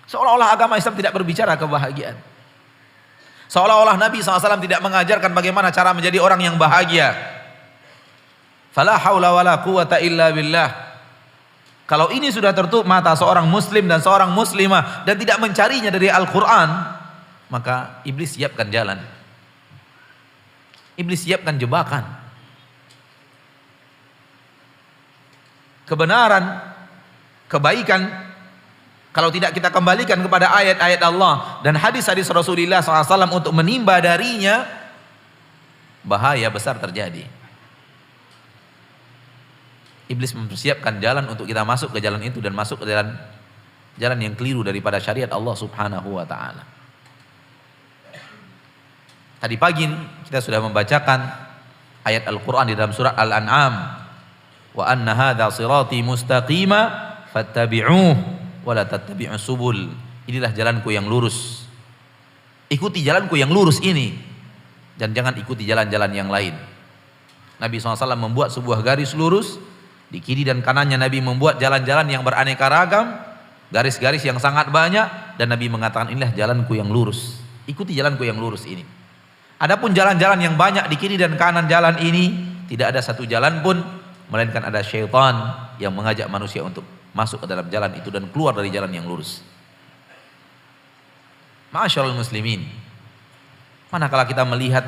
Seolah-olah agama Islam tidak berbicara kebahagiaan. Seolah-olah Nabi SAW tidak mengajarkan bagaimana cara menjadi orang yang bahagia. Fala haula wala quwata illa billah. Kalau ini sudah tertutup mata seorang muslim dan seorang muslimah dan tidak mencarinya dari Al-Quran, maka iblis siapkan jalan. Iblis siapkan jebakan. Kebenaran, kebaikan, kalau tidak kita kembalikan kepada ayat-ayat Allah dan hadis-hadis Rasulullah SAW untuk menimba darinya, bahaya besar terjadi. Iblis mempersiapkan jalan untuk kita masuk ke jalan itu dan masuk ke jalan yang keliru daripada syariat Allah Subhanahu wa taala. Tadi pagi kita sudah membacakan ayat Al-Qur'an di dalam surah Al-An'am. Wa anna hadza sirati mustaqima fattabi'uh wa la tattabi'us subul. Inilah jalanku yang lurus. Ikuti jalanku yang lurus ini dan jangan ikuti jalan-jalan yang lain. Nabi SAW membuat sebuah garis lurus. Di kiri dan kanannya Nabi membuat jalan-jalan yang beraneka ragam, garis-garis yang sangat banyak, dan Nabi mengatakan inilah jalanku yang lurus. Ikuti jalanku yang lurus ini. Adapun jalan-jalan yang banyak di kiri dan kanan jalan ini, tidak ada satu jalan pun melainkan ada syaitan yang mengajak manusia untuk masuk ke dalam jalan itu dan keluar dari jalan yang lurus. Ma'asyiral muslimin, manakala kita melihat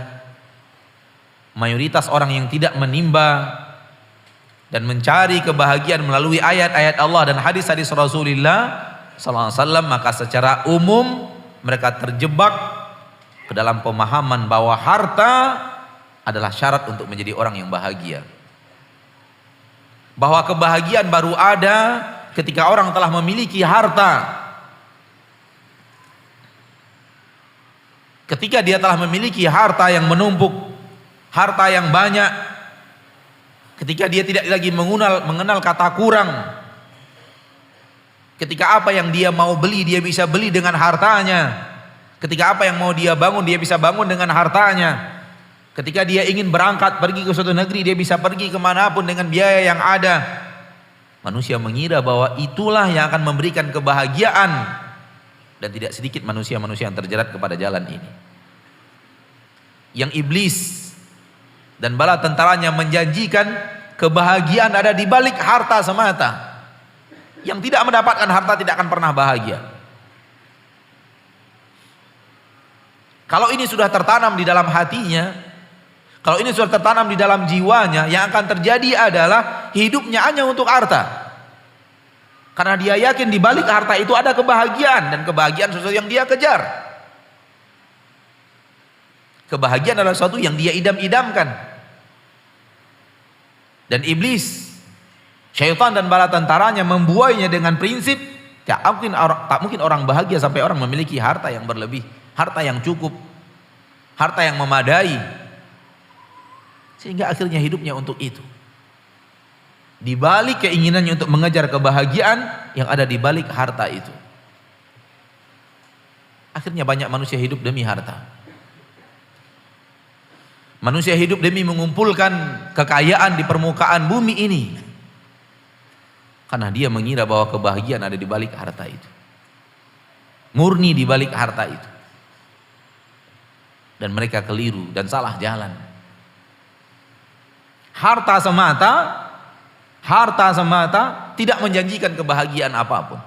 mayoritas orang yang tidak menimba dan mencari kebahagiaan melalui ayat-ayat Allah dan hadis-hadis Rasulullah SAW, maka secara umum mereka terjebak ke dalam pemahaman bahwa harta adalah syarat untuk menjadi orang yang bahagia. Bahwa kebahagiaan baru ada ketika orang telah memiliki harta. Ketika dia telah memiliki harta yang menumpuk, harta yang banyak, ketika dia tidak lagi mengenal kata kurang, ketika apa yang dia mau beli dia bisa beli dengan hartanya, ketika apa yang mau dia bangun dia bisa bangun dengan hartanya, ketika dia ingin berangkat pergi ke suatu negeri dia bisa pergi kemanapun dengan biaya yang ada. Manusia mengira bahwa itulah yang akan memberikan kebahagiaan, dan tidak sedikit manusia-manusia yang terjerat kepada jalan ini. Yang iblis dan bala tentaranya menjanjikan kebahagiaan ada di balik harta semata. Yang tidak mendapatkan harta tidak akan pernah bahagia. Kalau ini sudah tertanam di dalam hatinya, kalau ini sudah tertanam di dalam jiwanya, yang akan terjadi adalah hidupnya hanya untuk harta. Karena dia yakin di balik harta itu ada kebahagiaan, dan kebahagiaan sesuatu yang dia kejar. Kebahagiaan adalah sesuatu yang dia idam-idamkan. Dan iblis, syaitan dan bala tentaranya membuainya dengan prinsip tak mungkin orang bahagia sampai orang memiliki harta yang berlebih, harta yang cukup, harta yang memadai, sehingga akhirnya hidupnya untuk itu. Di balik keinginannya untuk mengejar kebahagiaan yang ada di balik harta itu, akhirnya banyak manusia hidup demi harta. Manusia hidup demi mengumpulkan kekayaan di permukaan bumi ini, karena dia mengira bahwa kebahagiaan ada di balik harta itu, murni di balik harta itu. Dan mereka keliru dan salah jalan. Harta semata tidak menjanjikan kebahagiaan apapun.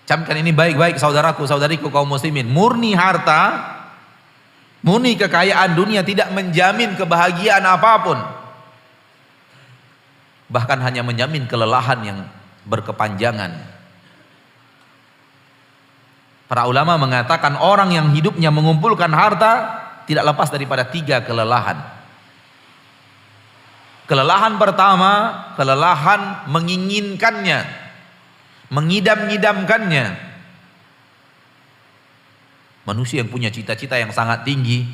Camkan ini baik-baik saudaraku, saudariku kaum muslimin. Murni harta, murni kekayaan dunia tidak menjamin kebahagiaan apapun. Bahkan hanya menjamin kelelahan yang berkepanjangan. Para ulama mengatakan orang yang hidupnya mengumpulkan harta tidak lepas daripada 3 kelelahan. Kelelahan pertama, kelelahan menginginkannya, mengidam-ngidamkannya. Manusia yang punya cita-cita yang sangat tinggi,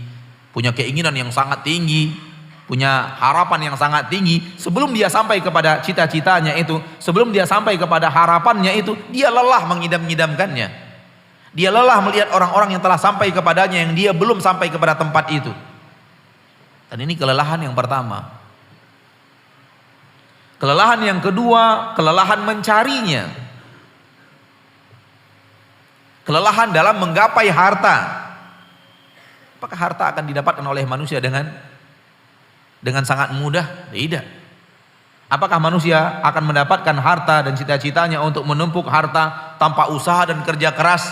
punya keinginan yang sangat tinggi, punya harapan yang sangat tinggi, sebelum dia sampai kepada cita-citanya itu, sebelum dia sampai kepada harapannya itu, dia lelah mengidam-ngidamkannya. Dia lelah melihat orang-orang yang telah sampai kepadanya yang dia belum sampai kepada tempat itu. Dan ini kelelahan yang pertama. Kelelahan yang kedua, kelelahan mencarinya. kelelahan dalam menggapai harta. Apakah harta akan didapatkan oleh manusia dengan sangat mudah? Tidak. Apakah manusia akan mendapatkan harta dan cita-citanya untuk menumpuk harta tanpa usaha dan kerja keras,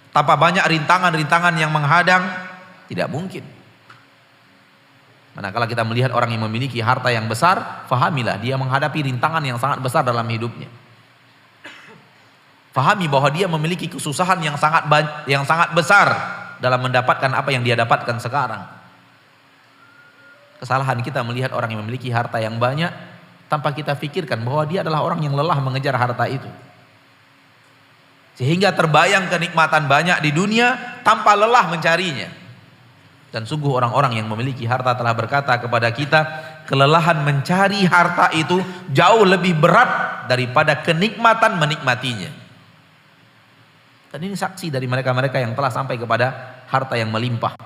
tanpa banyak rintangan-rintangan yang menghadang? Tidak mungkin. Manakala kita melihat orang yang memiliki harta yang besar, fahamilah dia menghadapi rintangan yang sangat besar dalam hidupnya. Fahami bahwa dia memiliki kesusahan yang sangat besar dalam mendapatkan apa yang dia dapatkan sekarang. Kesalahan kita melihat orang yang memiliki harta yang banyak tanpa kita pikirkan bahwa dia adalah orang yang lelah mengejar harta itu. Sehingga terbayang kenikmatan banyak di dunia tanpa lelah mencarinya. Dan sungguh orang-orang yang memiliki harta telah berkata kepada kita, kelelahan mencari harta itu jauh lebih berat daripada kenikmatan menikmatinya. Dan ini saksi dari mereka-mereka yang telah sampai kepada harta yang melimpah.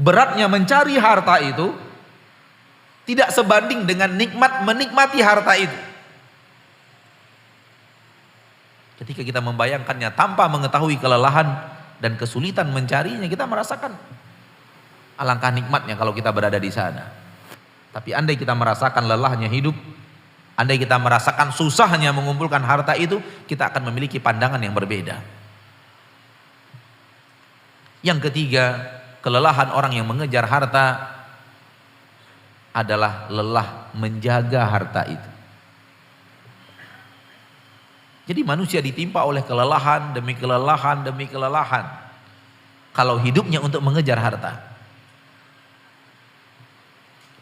Beratnya mencari harta itu tidak sebanding dengan nikmat menikmati harta itu. Ketika kita membayangkannya tanpa mengetahui kelelahan dan kesulitan mencarinya, kita merasakan alangkah nikmatnya kalau kita berada di sana. Tapi andai kita merasakan lelahnya hidup, andai kita merasakan susahnya mengumpulkan harta itu, kita akan memiliki pandangan yang berbeda. Yang ketiga, kelelahan orang yang mengejar harta adalah lelah menjaga harta itu. Jadi manusia ditimpa oleh kelelahan demi kelelahan demi kelelahan kalau hidupnya untuk mengejar harta.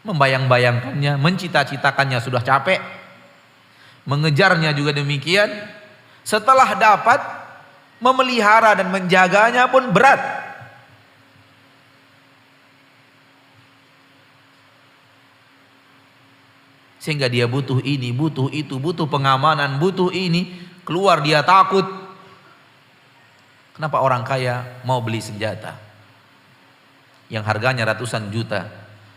Membayang-bayangkannya, mencita-citakannya sudah capek, mengejarnya juga demikian. Setelah dapat, memelihara dan menjaganya pun berat. Sehingga dia butuh ini, butuh itu, butuh pengamanan, butuh ini. Keluar dia takut. Kenapa orang kaya mau beli senjata yang harganya ratusan juta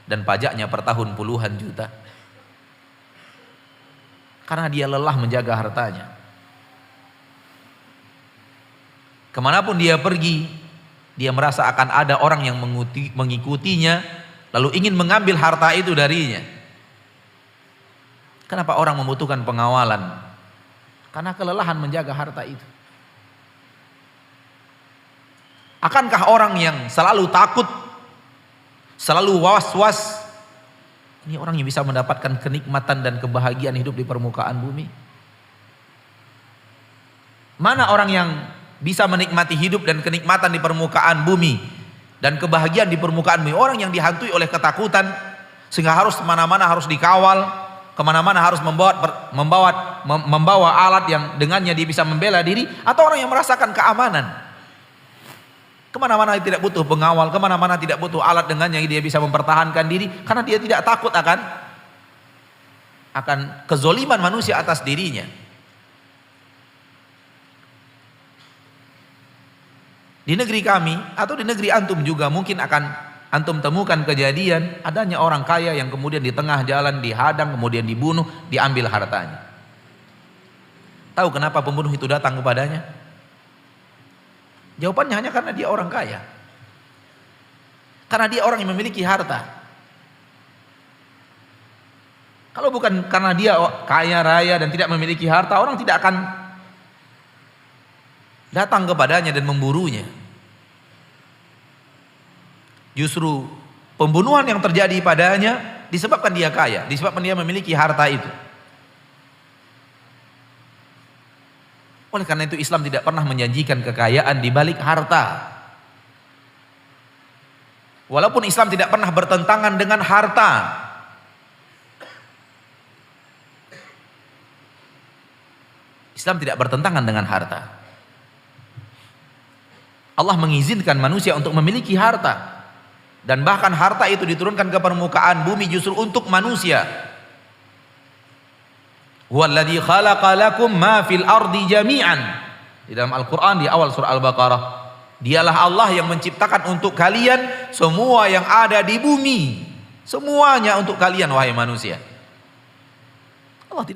dan pajaknya per tahun puluhan juta? Karena dia lelah menjaga hartanya. Kemanapun dia pergi, dia merasa akan ada orang yang mengikutinya, lalu ingin mengambil harta itu darinya. Kenapa orang membutuhkan pengawalan? Karena kelelahan menjaga harta itu. Akankah orang yang selalu takut, selalu was-was, ini orang yang bisa mendapatkan kenikmatan dan kebahagiaan hidup di permukaan bumi? Mana orang yang bisa menikmati hidup dan kenikmatan di permukaan bumi dan kebahagiaan di permukaan bumi? Orang yang dihantui oleh ketakutan sehingga harus kemana-mana harus dikawal, kemana-mana harus membawa alat yang dengannya dia bisa membela diri, atau orang yang merasakan keamanan, kemana-mana tidak butuh pengawal, kemana-mana tidak butuh alat dengannya dia bisa mempertahankan diri karena dia tidak takut akan kezoliman manusia atas dirinya. Di negeri kami atau di negeri antum juga mungkin akan antum temukan kejadian adanya orang kaya yang kemudian di tengah jalan dihadang, kemudian dibunuh, diambil hartanya. Tahu kenapa pembunuh itu datang kepadanya? Jawabannya hanya karena dia orang kaya. Karena dia orang yang memiliki harta. Kalau bukan karena dia kaya raya dan tidak memiliki harta, orang tidak akan datang kepadanya dan memburunya. Justru pembunuhan yang terjadi padanya disebabkan dia kaya, disebabkan dia memiliki harta itu. Oleh karena itu Islam tidak pernah menjanjikan kekayaan di balik harta. Walaupun Islam tidak pernah bertentangan dengan harta. Islam tidak bertentangan dengan harta. Allah mengizinkan manusia untuk memiliki harta. Dan bahkan harta itu diturunkan ke permukaan bumi justru untuk manusia. Huwallazi khalaqa lakum ma fil ardi jami'an. Di dalam Al-Quran di awal surah Al-Baqarah, dialah Allah yang menciptakan untuk kalian semua yang ada di bumi. Semuanya untuk kalian wahai manusia.